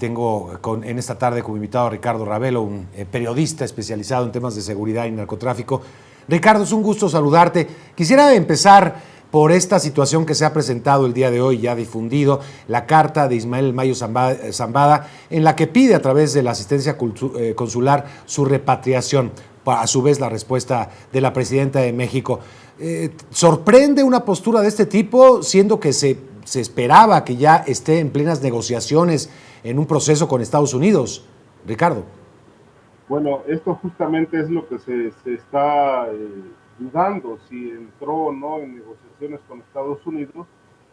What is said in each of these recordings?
Tengo en esta tarde como invitado a Ricardo Ravelo, un periodista especializado en temas de seguridad y narcotráfico. Ricardo, es un gusto saludarte. Quisiera empezar por esta situación que se ha presentado el día de hoy, ya difundido, la carta de Ismael Mayo Zambada, en la que pide a través de la asistencia consular su repatriación. A su vez, la respuesta de la presidenta de México. ¿Sorprende una postura de este tipo, siendo que se esperaba que ya esté en plenas negociaciones en un proceso con Estados Unidos? Ricardo. Bueno, esto justamente es lo que se está dudando, si entró o no en negociaciones con Estados Unidos,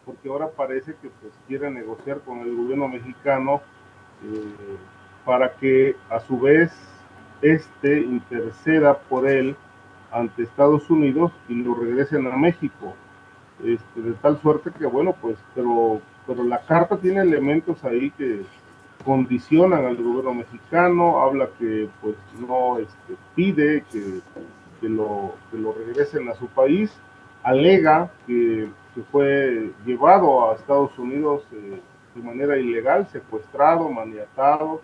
porque ahora parece que pues, quiere negociar con el gobierno mexicano para que a su vez interceda por él ante Estados Unidos y lo regresen a México. De tal suerte que, bueno, pues, pero la carta tiene elementos ahí que condicionan al gobierno mexicano, habla que pues no pide que lo regresen a su país, alega que fue llevado a Estados Unidos de manera ilegal, secuestrado, maniatado,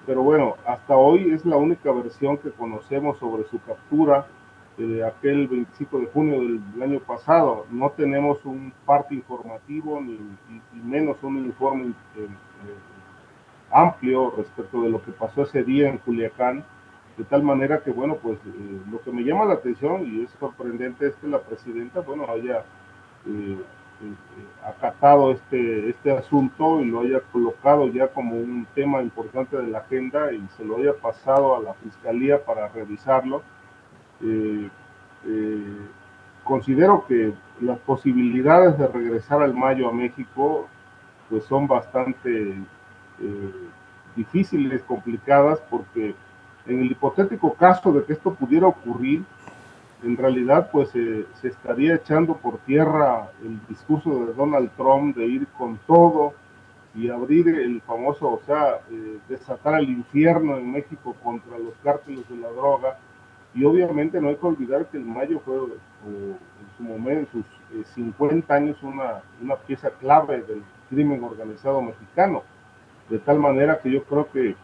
pero bueno, hasta hoy es la única versión que conocemos sobre su captura, aquel 25 de junio del año pasado. No tenemos un parte informativo ni menos un informe amplio respecto de lo que pasó ese día en Culiacán, de tal manera que, bueno, pues lo que me llama la atención y es sorprendente es que la presidenta, bueno, haya acatado este asunto y lo haya colocado ya como un tema importante de la agenda y se lo haya pasado a la Fiscalía para revisarlo. Eh, eh, Considero que las posibilidades de regresar al Mayo a México pues son bastante difíciles, complicadas, porque en el hipotético caso de que esto pudiera ocurrir, en realidad pues se estaría echando por tierra el discurso de Donald Trump de ir con todo y abrir el famoso, o sea, desatar el infierno en México contra los cárteles de la droga. Y obviamente no hay que olvidar que el Mayo fue en su momento, en sus 50 años, una pieza clave del crimen organizado mexicano, de tal manera que yo creo que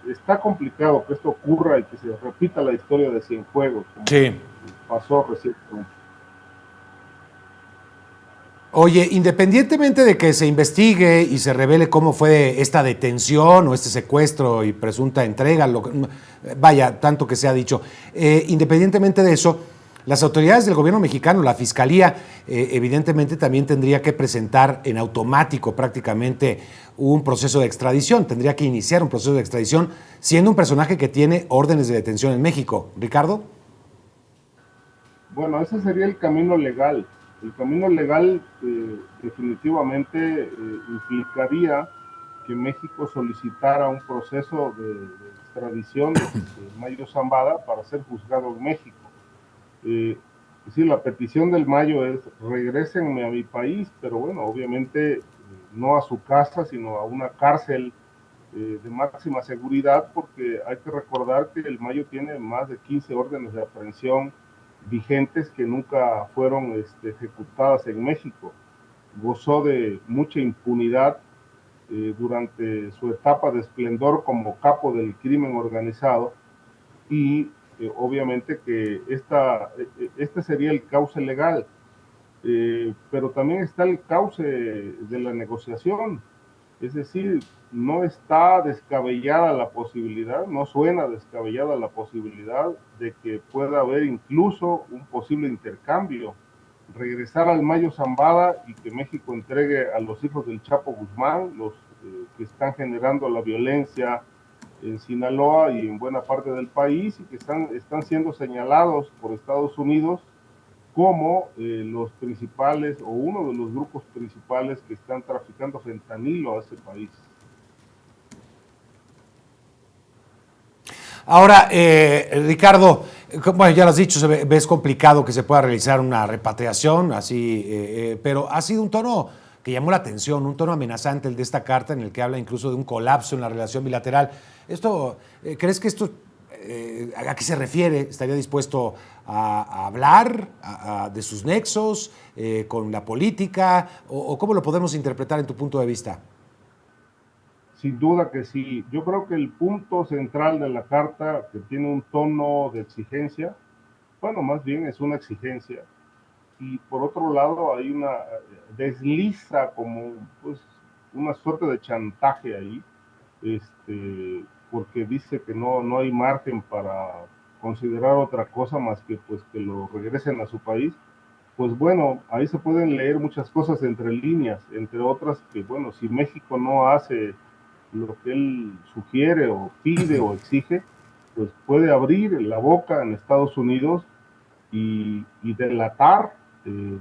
está complicado que esto ocurra y que se repita la historia de Cienfuegos, como Sí. pasó recientemente. Oye, independientemente de que se investigue y se revele cómo fue esta detención o este secuestro y presunta entrega, vaya, tanto que se ha dicho, independientemente de eso, las autoridades del gobierno mexicano, la Fiscalía, evidentemente también tendría que presentar en automático prácticamente un proceso de extradición, tendría que iniciar un proceso de extradición, siendo un personaje que tiene órdenes de detención en México. ¿Ricardo? Bueno, ese sería el camino legal. El camino legal definitivamente implicaría que México solicitara un proceso de extradición de Mayo Zambada para ser juzgado en México. Sí, la petición del Mayo es regrésenme a mi país, pero bueno, obviamente no a su casa, sino a una cárcel de máxima seguridad, porque hay que recordar que el Mayo tiene más de 15 órdenes de aprehensión vigentes que nunca fueron ejecutadas en México. Gozó de mucha impunidad durante su etapa de esplendor como capo del crimen organizado y obviamente que este sería el cauce legal, pero también está el cauce de la negociación. Es decir, no está descabellada la posibilidad, no suena descabellada la posibilidad de que pueda haber incluso un posible intercambio, regresar al Mayo Zambada y que México entregue a los hijos del Chapo Guzmán, los que están generando la violencia en Sinaloa y en buena parte del país y que están siendo señalados por Estados Unidos como los principales o uno de los grupos principales que están traficando fentanilo a ese país. Ahora, Ricardo, bueno, ya lo has dicho, ves complicado que se pueda realizar una repatriación, así, pero ha sido un tono que llamó la atención, un tono amenazante el de esta carta en el que habla incluso de un colapso en la relación bilateral. ¿Crees que esto, a qué se refiere? ¿Estaría dispuesto a hablar de sus nexos con la política? ¿O cómo lo podemos interpretar en tu punto de vista? Sin duda que sí. Yo creo que el punto central de la carta, que tiene un tono de exigencia, bueno, más bien es una exigencia, y por otro lado hay una desliza como pues una suerte de chantaje ahí, porque dice que no hay margen para considerar otra cosa más que pues que lo regresen a su país. Pues bueno, ahí se pueden leer muchas cosas entre líneas, entre otras que bueno, si México no hace lo que él sugiere o pide o exige, pues puede abrir la boca en Estados Unidos y delatar, eh,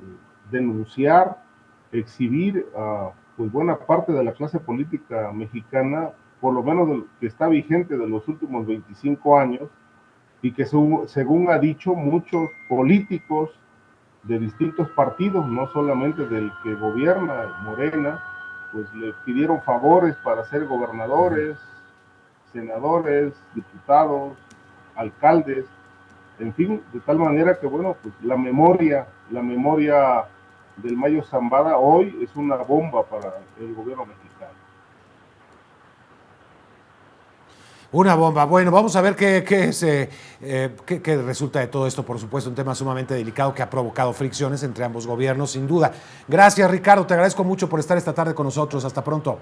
denunciar, exhibir a pues buena parte de la clase política mexicana, por lo menos que está vigente de los últimos 25 años, y que según ha dicho muchos políticos de distintos partidos, no solamente del que gobierna Morena, pues le pidieron favores para ser gobernadores, senadores, diputados, alcaldes, en fin, de tal manera que, bueno, pues la memoria del Mayo Zambada hoy es una bomba para el gobierno mexicano. Una bomba. Bueno, vamos a ver qué resulta de todo esto. Por supuesto, un tema sumamente delicado que ha provocado fricciones entre ambos gobiernos, sin duda. Gracias, Ricardo. Te agradezco mucho por estar esta tarde con nosotros. Hasta pronto.